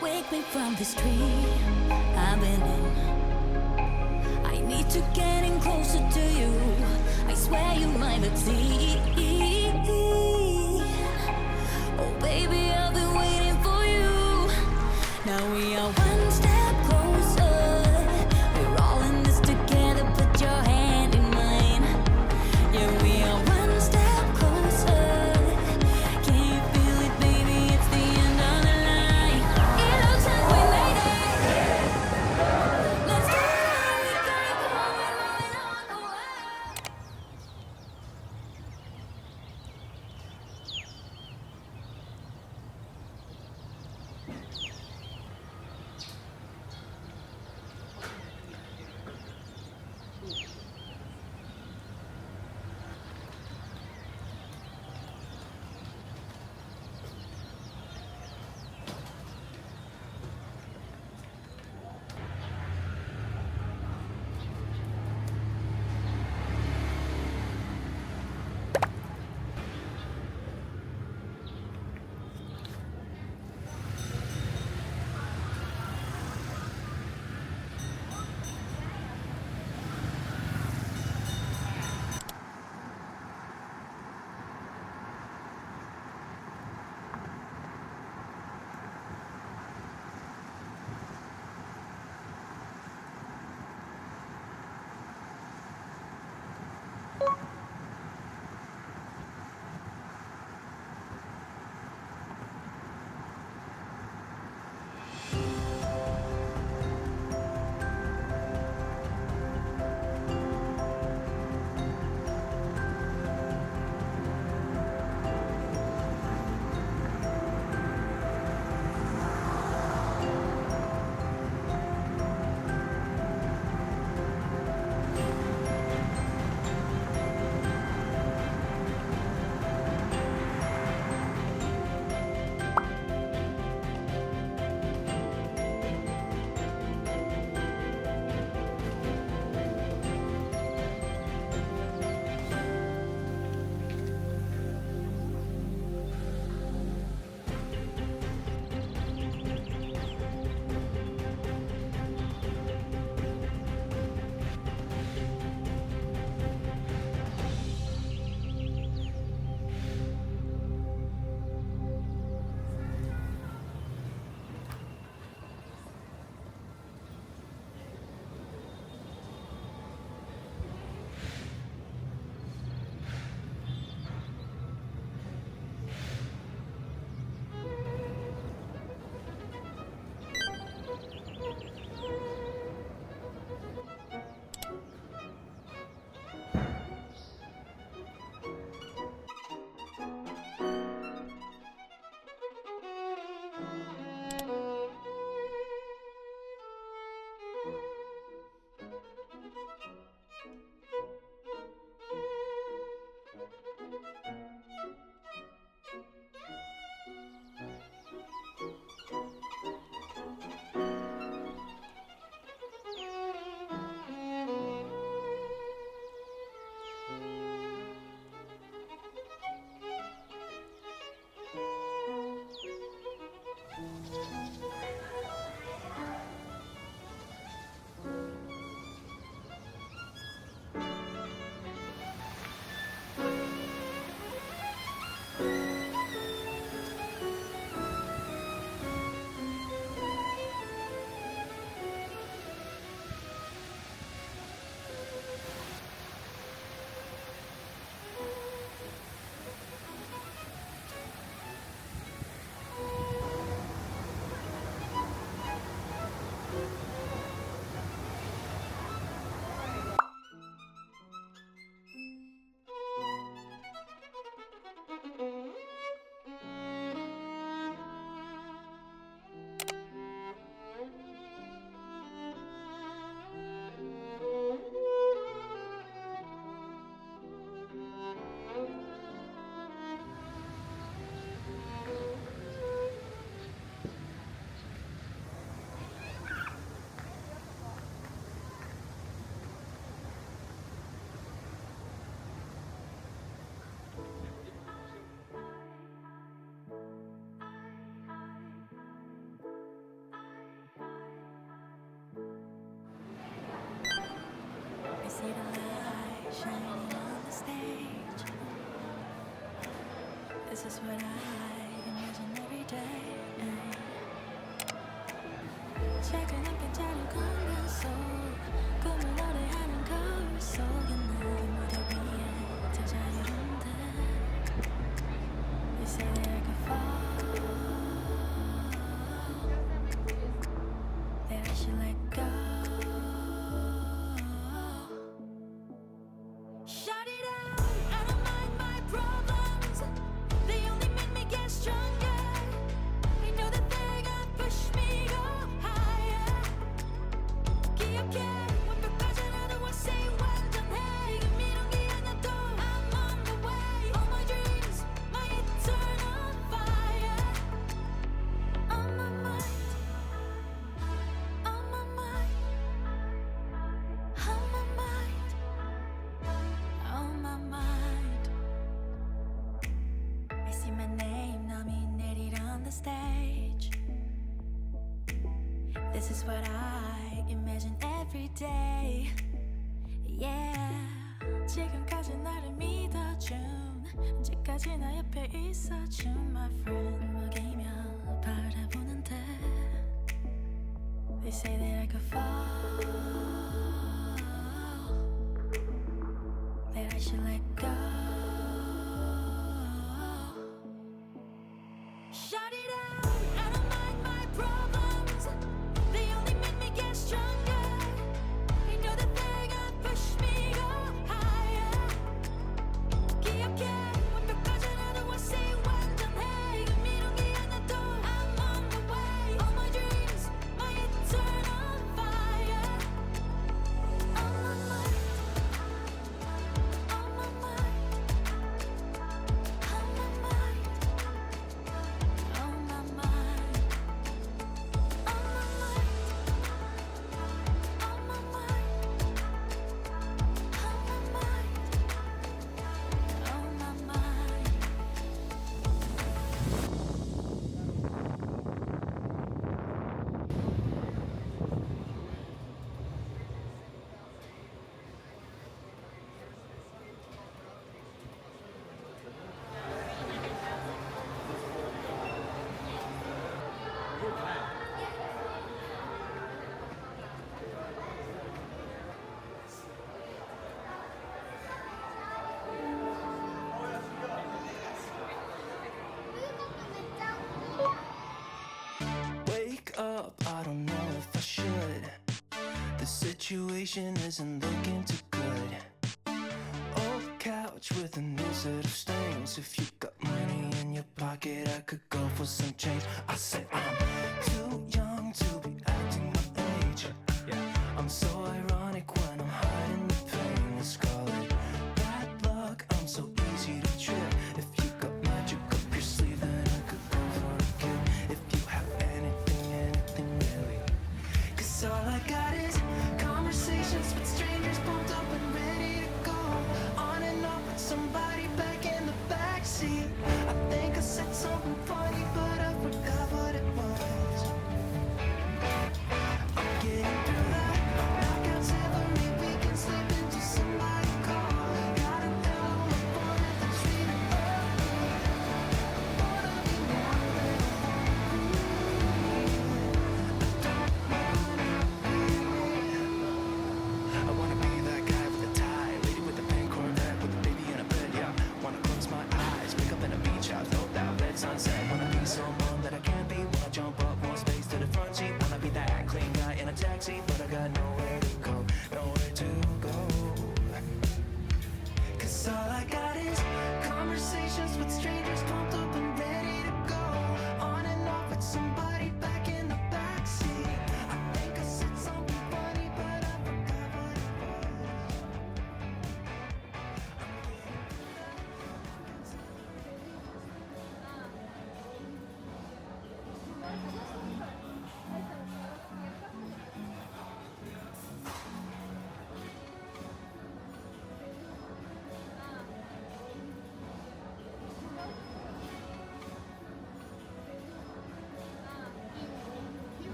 Wake me from this dream I've been in. I need to get in closer to you. I swear you might not see. Oh baby, I've been waiting for you. Now we are one step closer. We're all in this together. Put your hand in mine. Yeah, we are one step closer. Can you feel it, baby? It's the end of the line. It looks like we made it. Let's do it. We got it going on the way. shining on the stage. This is what I imagine every day. 작은 햇빛자루 공간 속 꿈을 노래하는 거울 속에 난 무대 위에 더 자유로운데. You say that I could fall, that I should let go. Shout it out, I don't mind my problems. They only make me get stronger. I know that they're gonna push me go higher. 기억해, 완벽하잖아도 I say 완전해. 미련이 하나도 I'm on the way. All my dreams, my eternal fire. On my mind, on my mind, on my mind, on my mind. I see my name nominated on the stage. This is what I imagine every day. Yeah. 지금까지 나를 믿어준, 언제까지 나 옆에 있어준 my friend. 먹이며 바라보는데. They say that I could fall, that I should let go. Shout it out, I don't mind my problems. They only make me get stronger. I know that they're gonna push me go higher. 기억해, 완벽하잖아도 I say 완전해. 미련이 하나도 I'm on the way. All my dreams, my eternal fire. On my mind, on my mind, on my mind, on my mind, on my mind, on my mind, on my mind. Wake up, I don't know if I should. The situation isn't looking too good. Old couch with a new set of stains. If you got money in your pocket, I could go for some change. I said I'm too young to be acting my age. I'm so ironic when I'm hiding the pain. Let's call it bad luck. I'm so easy to trip. If you got magic up your sleeve, then I could go for a kid. If you have anything really. 'Cause all I got is conversations with strangers, pumped up and ready to go. On and off with somebody back in the backseat. I think I said something funny, but I forgot what it was. I'm getting through the knockout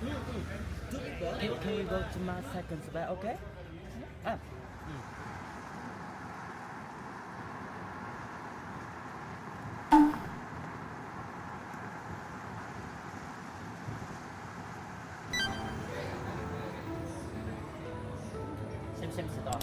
Can we go to my second spot, okay? Ah. Xem sẽ tỏ.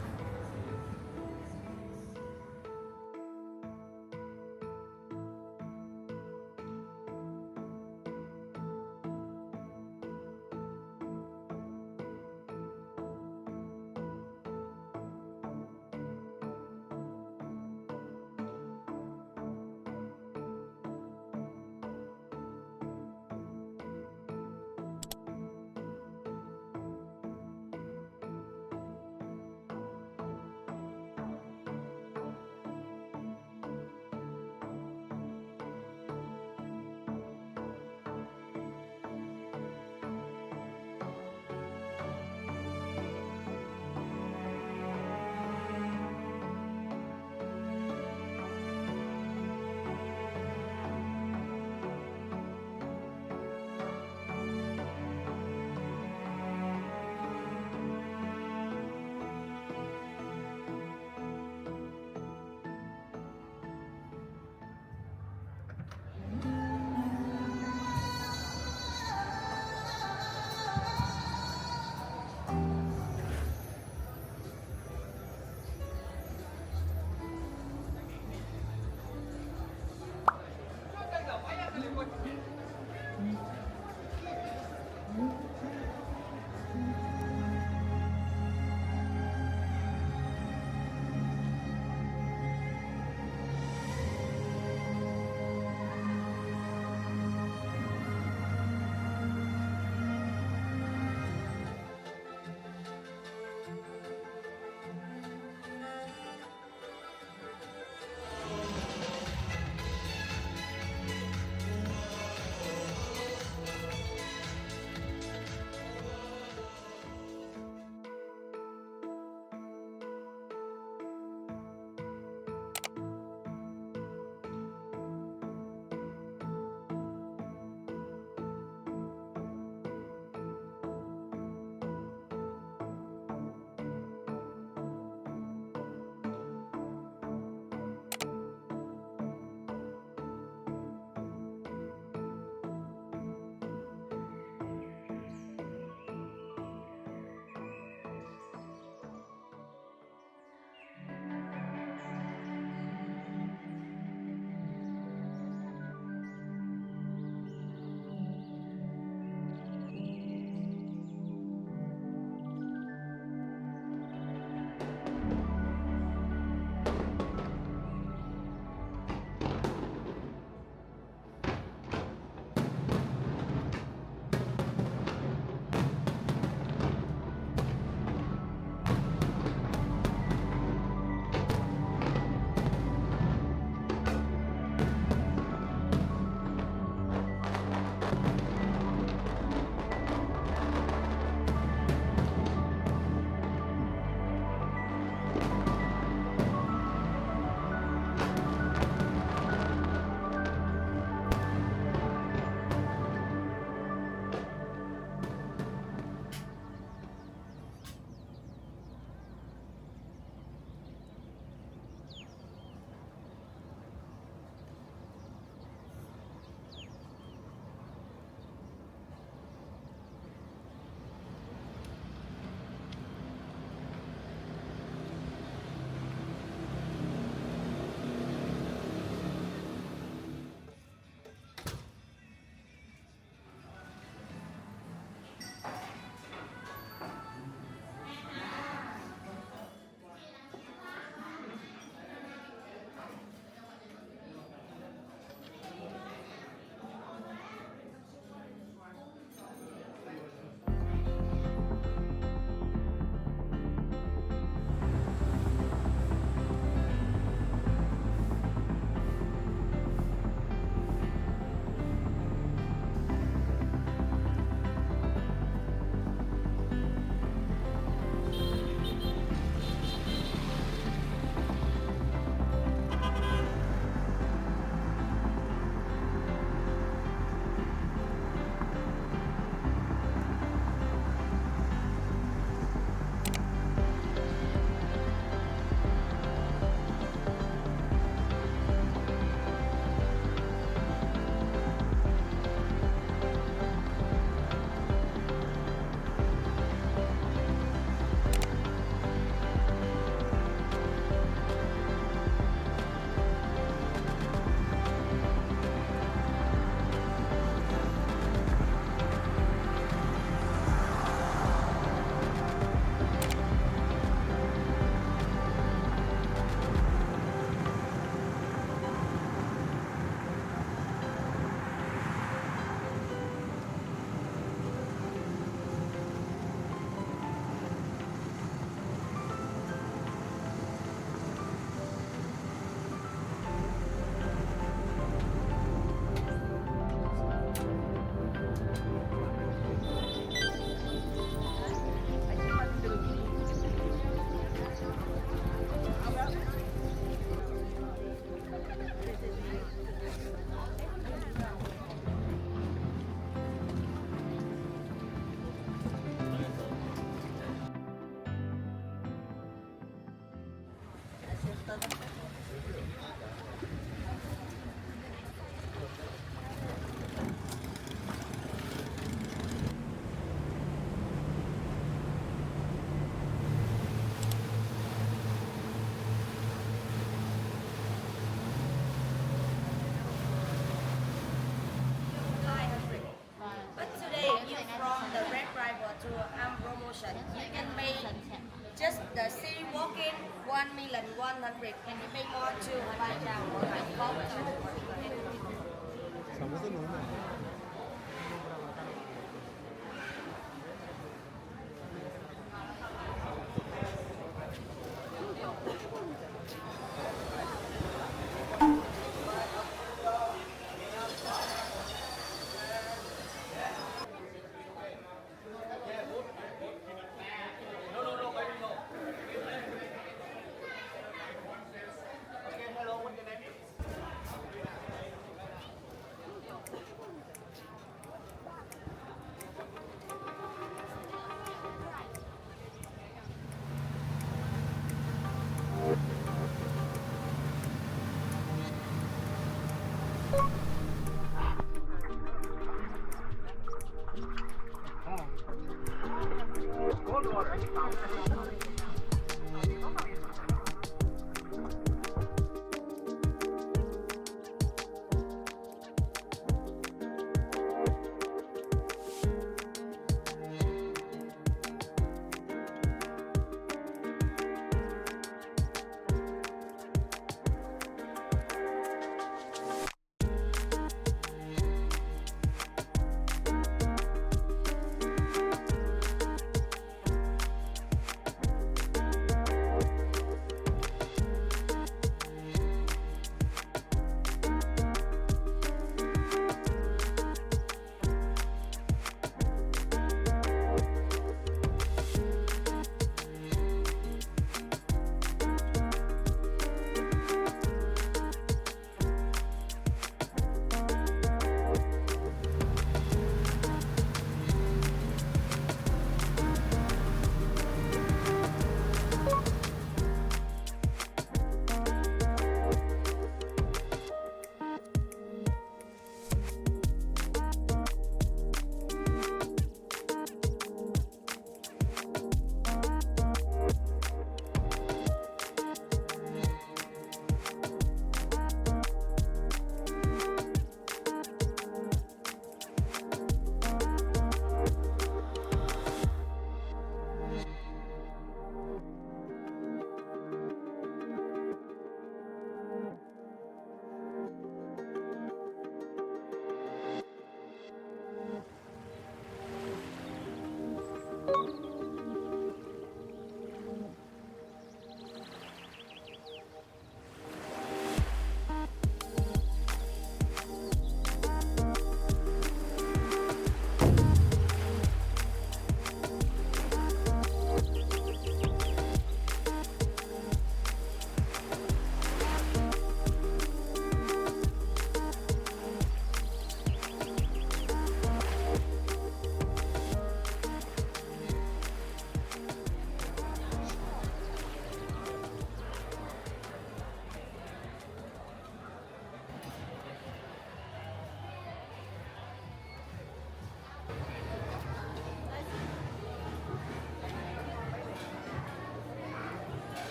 1,100,000 can you pay more to right now or like voucher or anything?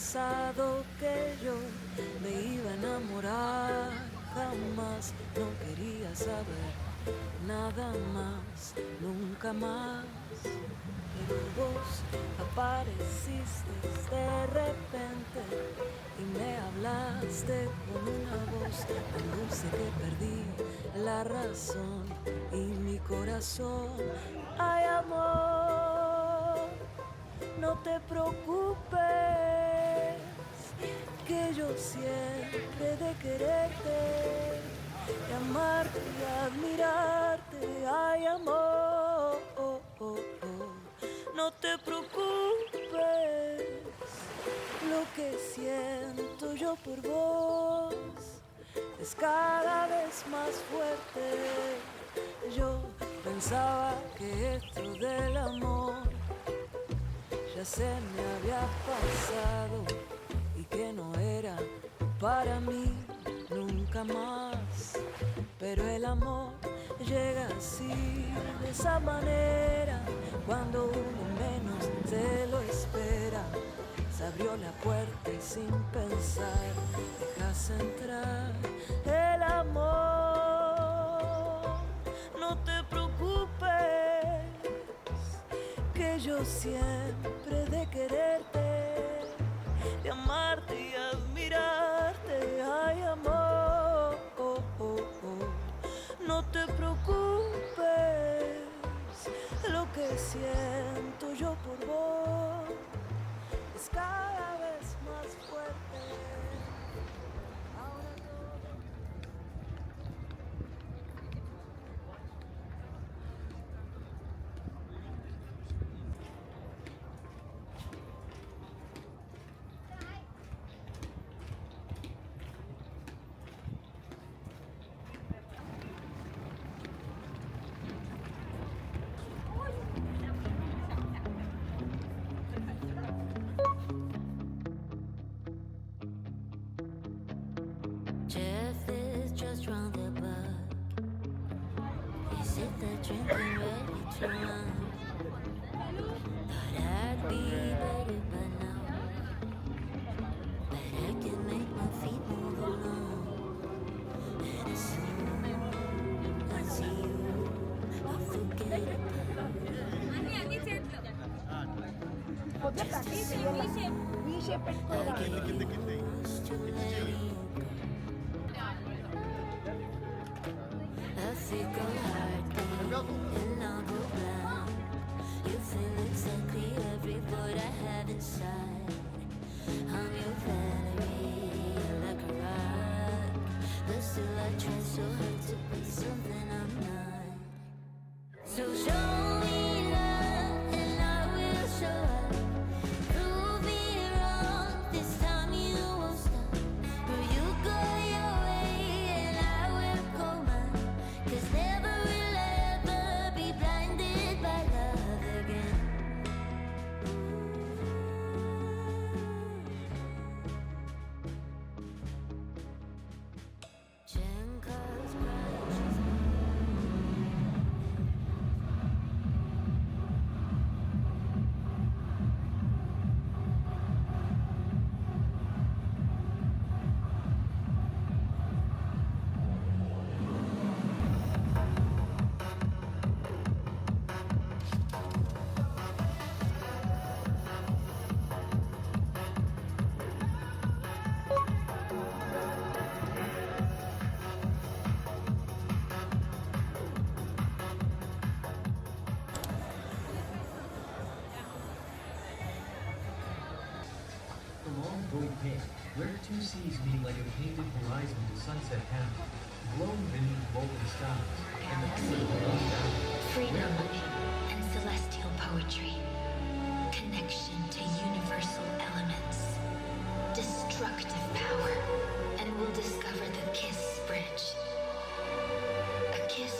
pensado que yo me iba a enamorar, jamás no quería saber nada más, nunca más. Pero vos apareciste de repente y me hablaste con una voz tan dulce que perdí la razón y mi corazón. Ay, amor, no te preocupes, que yo siempre de quererte, de amarte y admirarte, ay amor, no te preocupes, lo que siento yo por vos es cada vez más fuerte. Yo pensaba que esto del amor ya se me había pasado y que no era para mí nunca más. Pero el amor llega así, de esa manera, cuando uno menos se lo espera. Se abrió la puerta y sin pensar dejas entrar el amor. No te preocupes, que yo siempre de quererte, de amarte y admirarte, ay amor, no te preocupes, lo que siento yo por vos es cada vez más fuerte. Ahora Jeff is just round the block. He sit there drinking, ready to run. Thought I'd be better by now, but I can make my feet move along. And as soon as I see you, I'll forget about it. I get used to letting you go. I think I'll heartbeat and I'll go blind. You feel exactly every void I have inside. I'm your Valerie, like a rock, but still I try so hard to be something I'm not. So show me love and I will show up. Prove me wrong, this time you won't stop. Or you go your way and I will go mine. 'Cause never will I ever be blinded by love again. Jenka's precious. The long boat pit, where two seas meet like a painted horizon to sunset town, glowing beneath molten skies, and the feeling of love down. Freedom and celestial poetry. Connection to universal elements. Destructive power. And we'll discover the Kiss Bridge. A kiss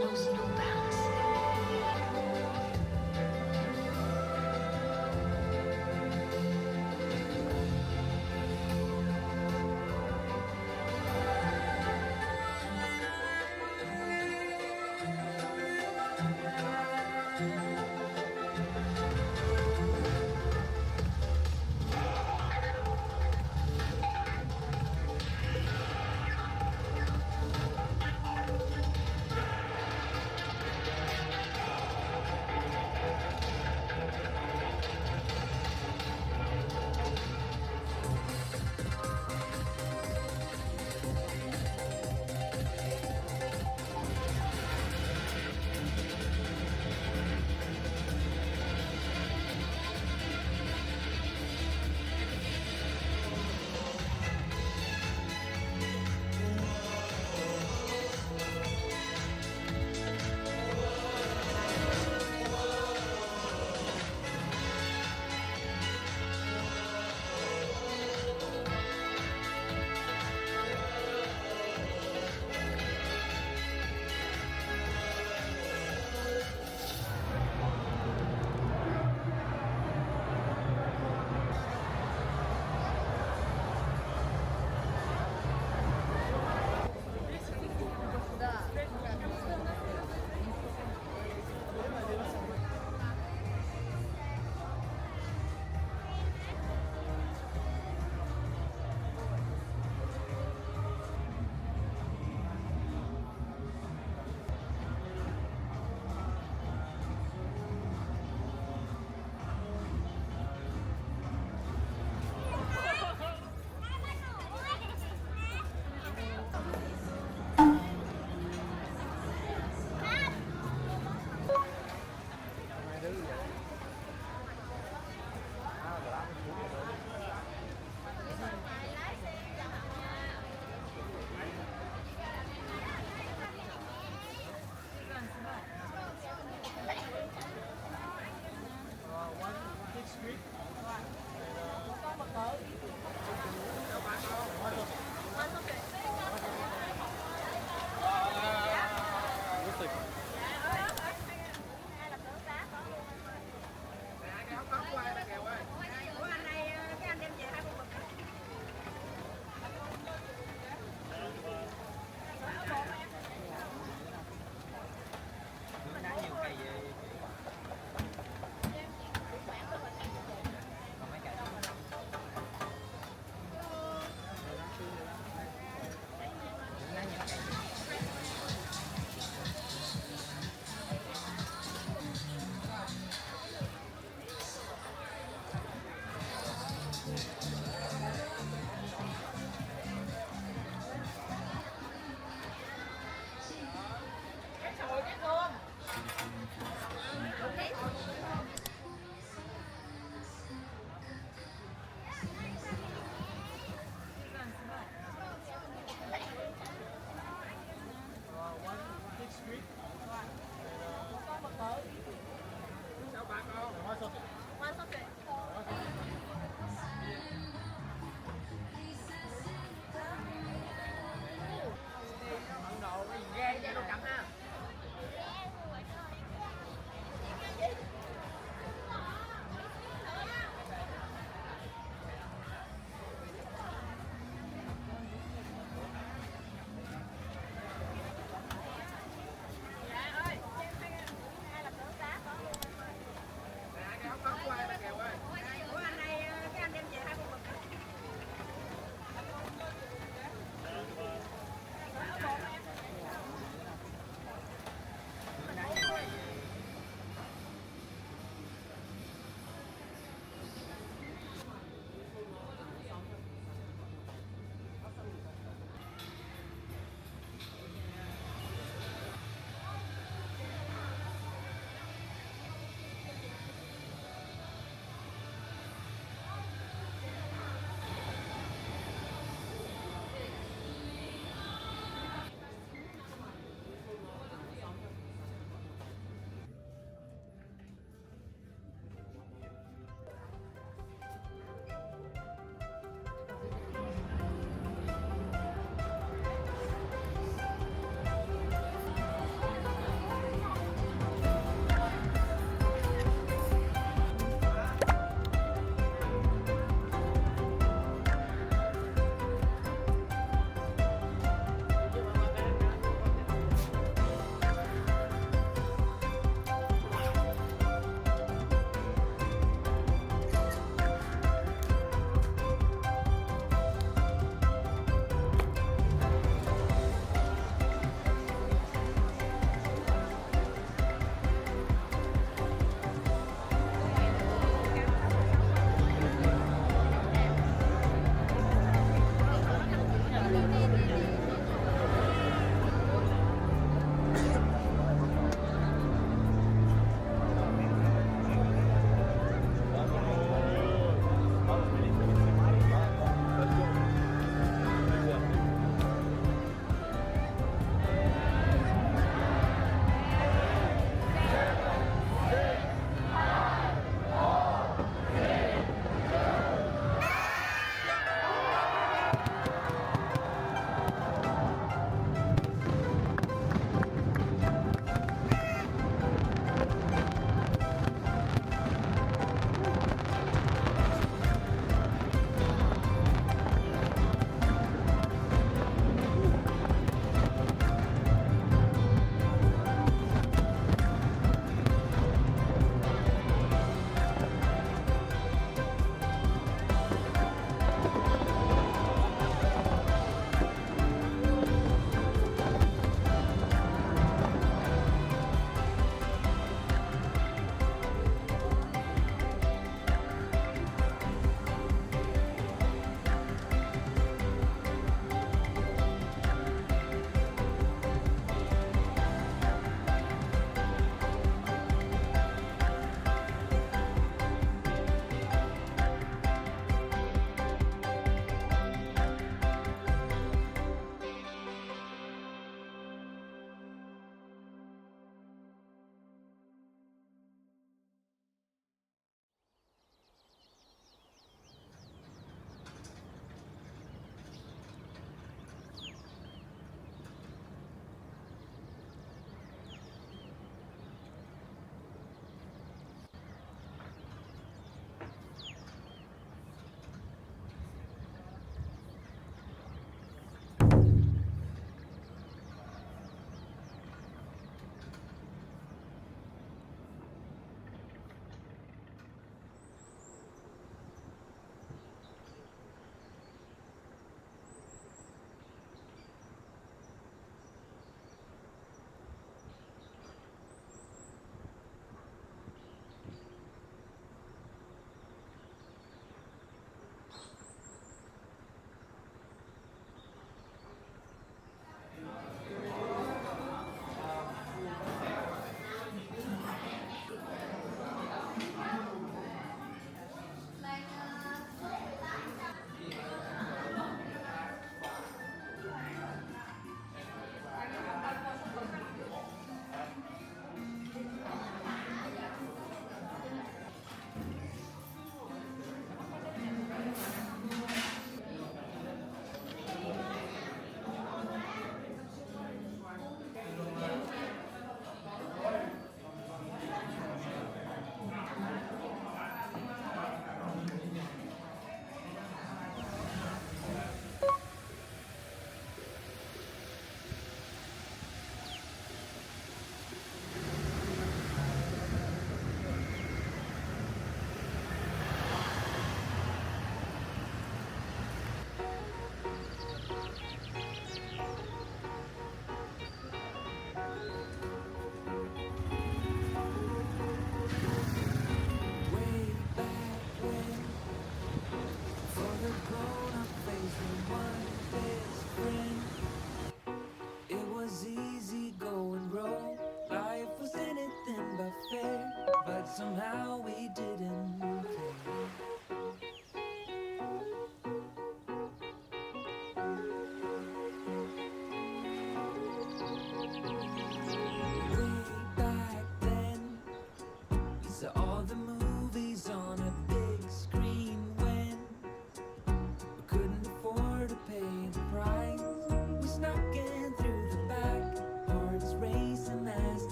knows no bounds.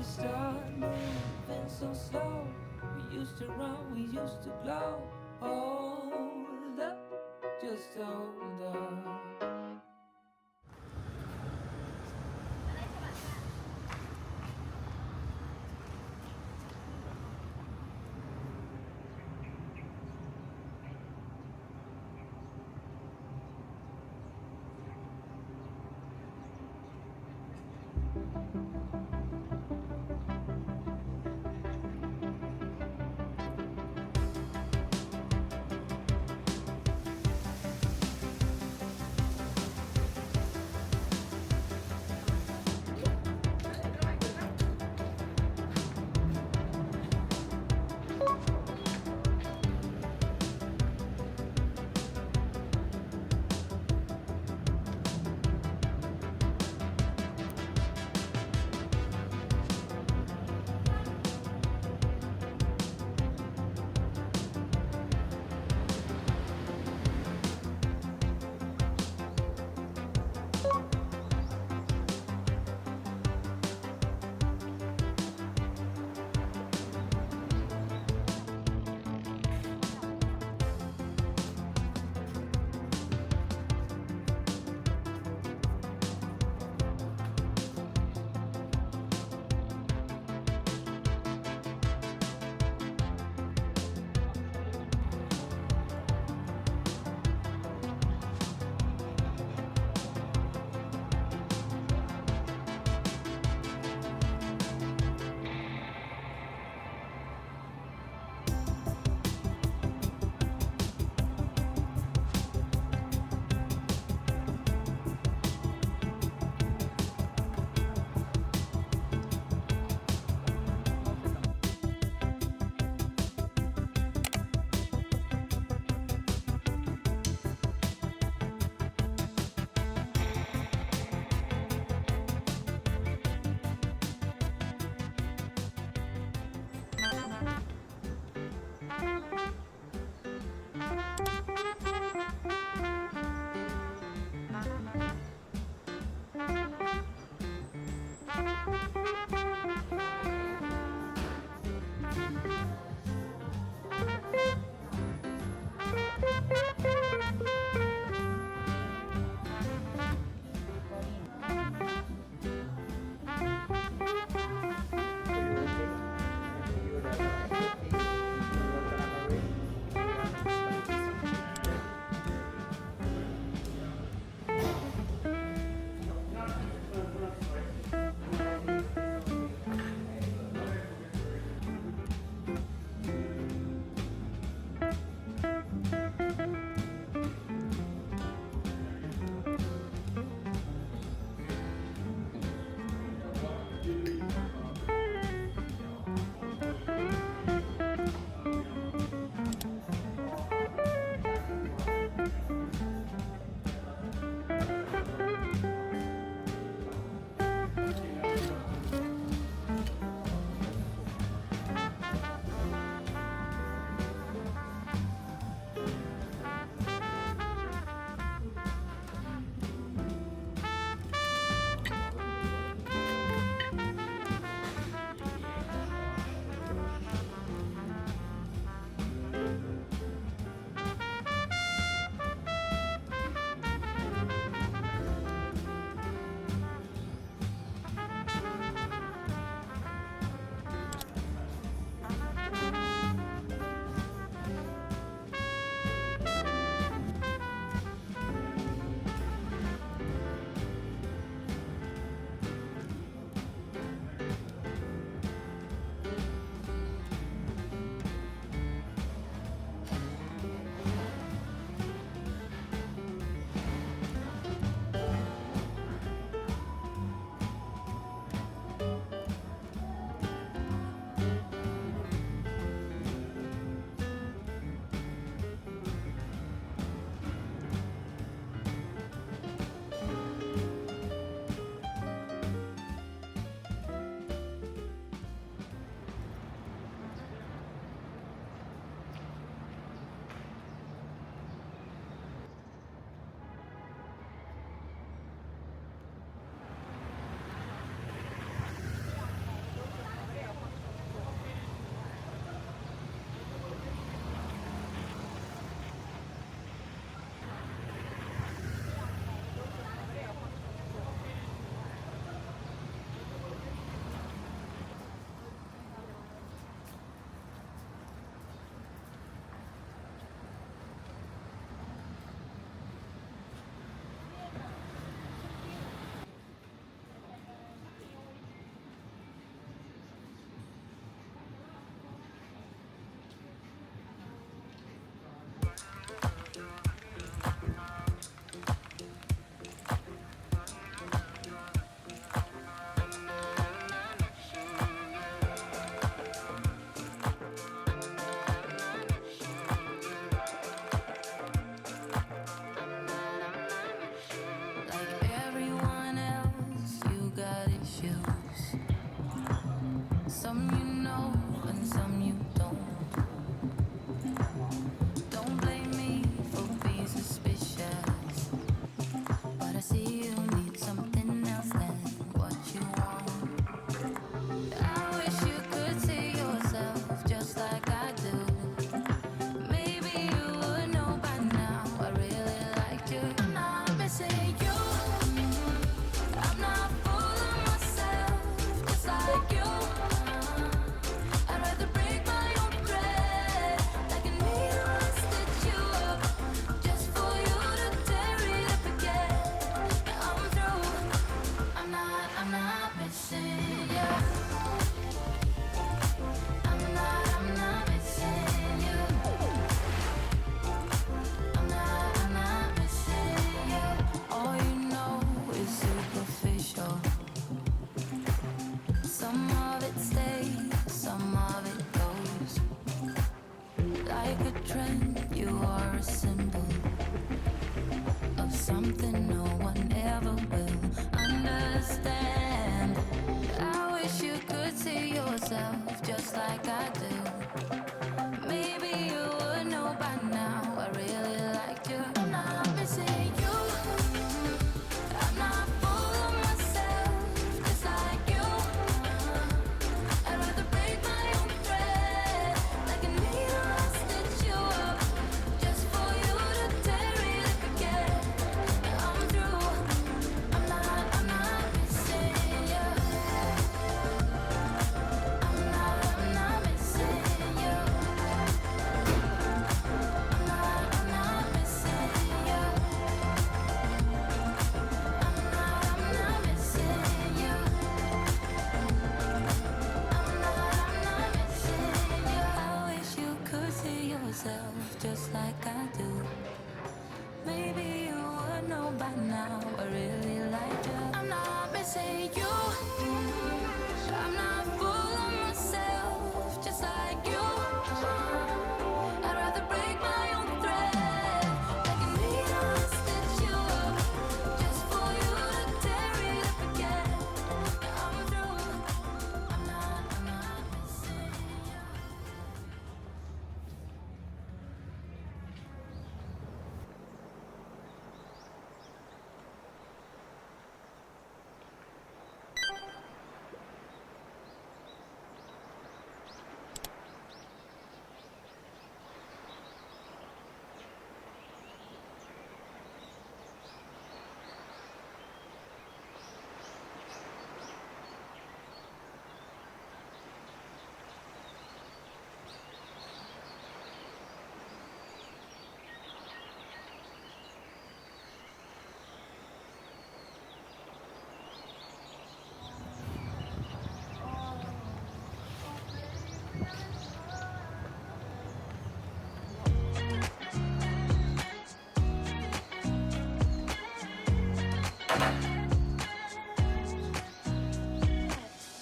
start moving so slow. We used to run, we used to glow. Hold up, just hold up.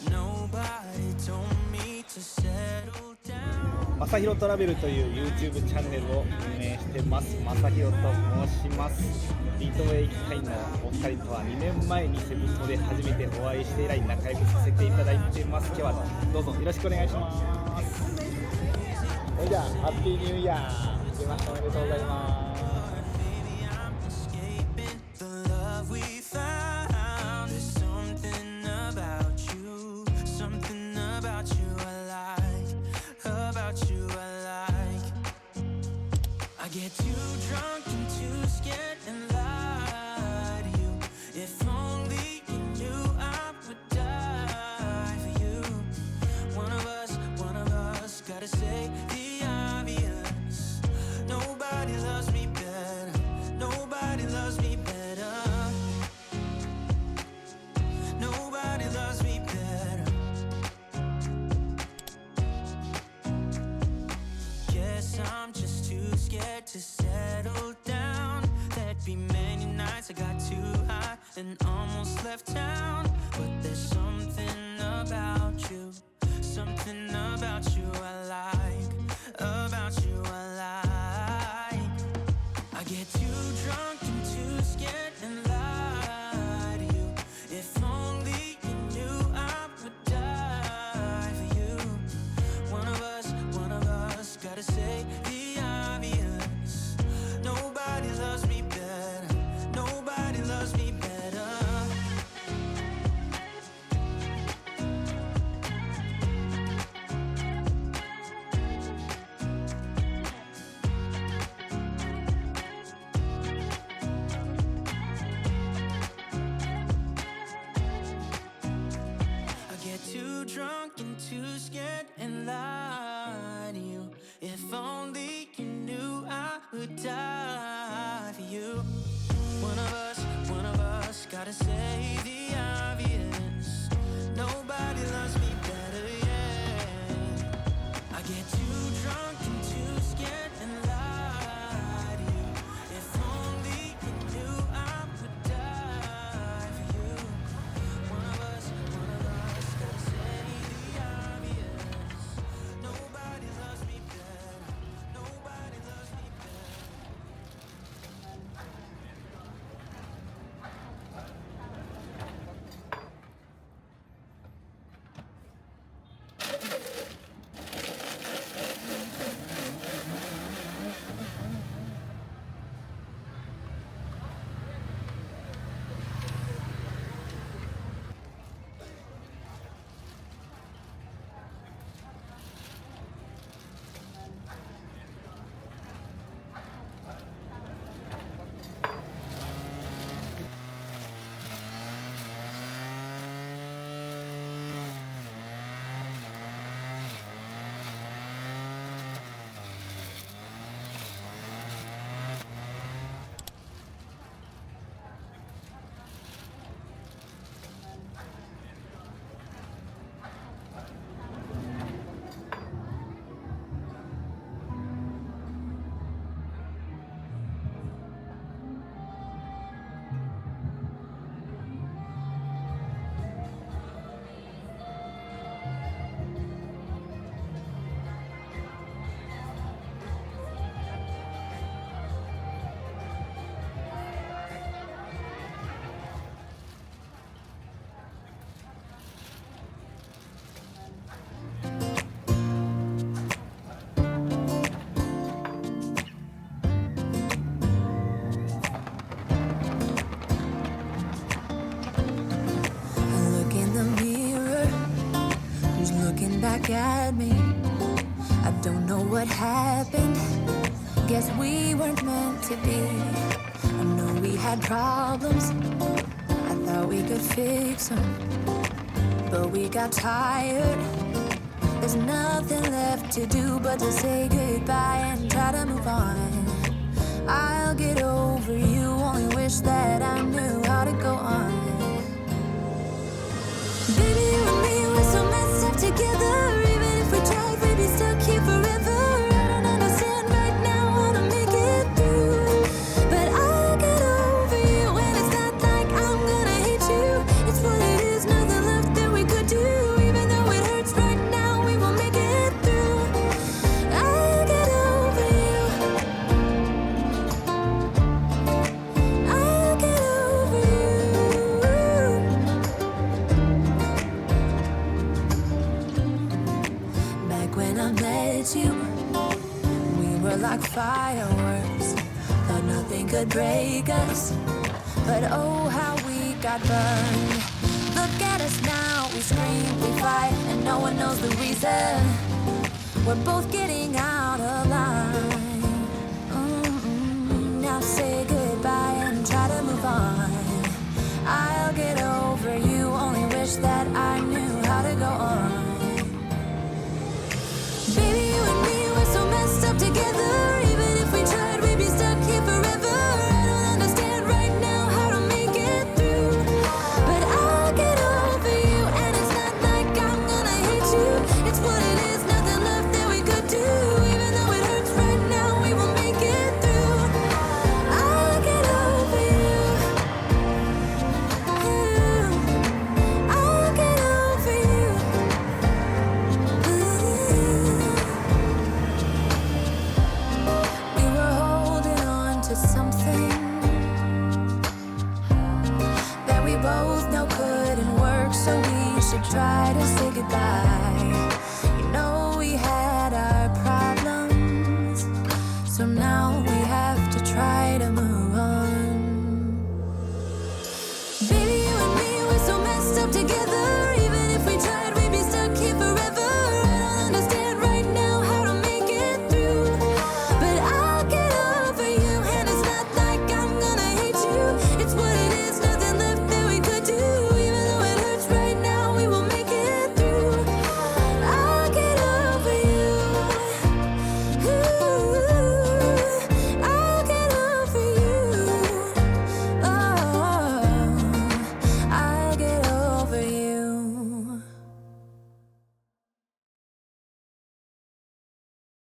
Nobody told me to settle down. まさひろトラベルという YouTube チャンネルを運営してますまさひろと申します。ビートウェイキタイのお二人とは2年前にセブ島で初めてお会いして以来仲良くさせていただいてます。今日はどうぞよろしくお願いします。それじゃあハッピーニューイヤー、明けましておめでとうございます。Baby, I'm escaping the love we found. There's something about you, something about you I like, about you I like. I get too drunk and too scared and lie to you. If only you knew I would die for you. One of us gotta say the obvious. Nobody loves me better. Nobody loves me better. Nobody loves me better. Guess I'm just too scared to settle down. There'd be many nights I got too high and almost left town. But there's something about you, something about you I like, about you I like. I get too drunk and too scared and lie to you. If only you knew I would die for you. One of us gotta say the obvious. Nobody loves me better. Nobody loves me better. I get too drunk and too scared and lie to you. If only you knew I would die for you. One of us gotta say the obvious. Nobody loves me better, yeah. I get too drunk and too scared and lie to you. If only you knew I would die for you. One of us gotta say the obvious. Nobody loves me better. Nobody loves me better. back at me. I don't know what happened. Guess we weren't meant to be. I know we had problems. I thought we could fix them, but we got tired. There's nothing left to do but to say goodbye and try to move on. I'll get over you, only wish that I knew how to go on. Baby, you and me, we're so messed up together. Even if we tried, we'd be stuck here forever. I don't understand right now how to make it through, but I'll get over you, and it's not like I'm break us, but oh how we got burned. Look at us now, we scream, we fight, and no one knows the reason. We're both getting out of line. Now say goodbye and try to move on. I'll get over you, only wish that I knew how to go on. Baby, you and me, we're so messed up together. Even if we tried, we'd be stuck here forever. I don't understand right now how to make it through, but I'll get over you, and it's not like I'm gonna hate you. It's what it is, nothing left that we could do. Even though it hurts right now, we will make it through. I'll get over you. I'll get over you. We were holding on to something that we both know couldn't work, so we should try to say goodbye.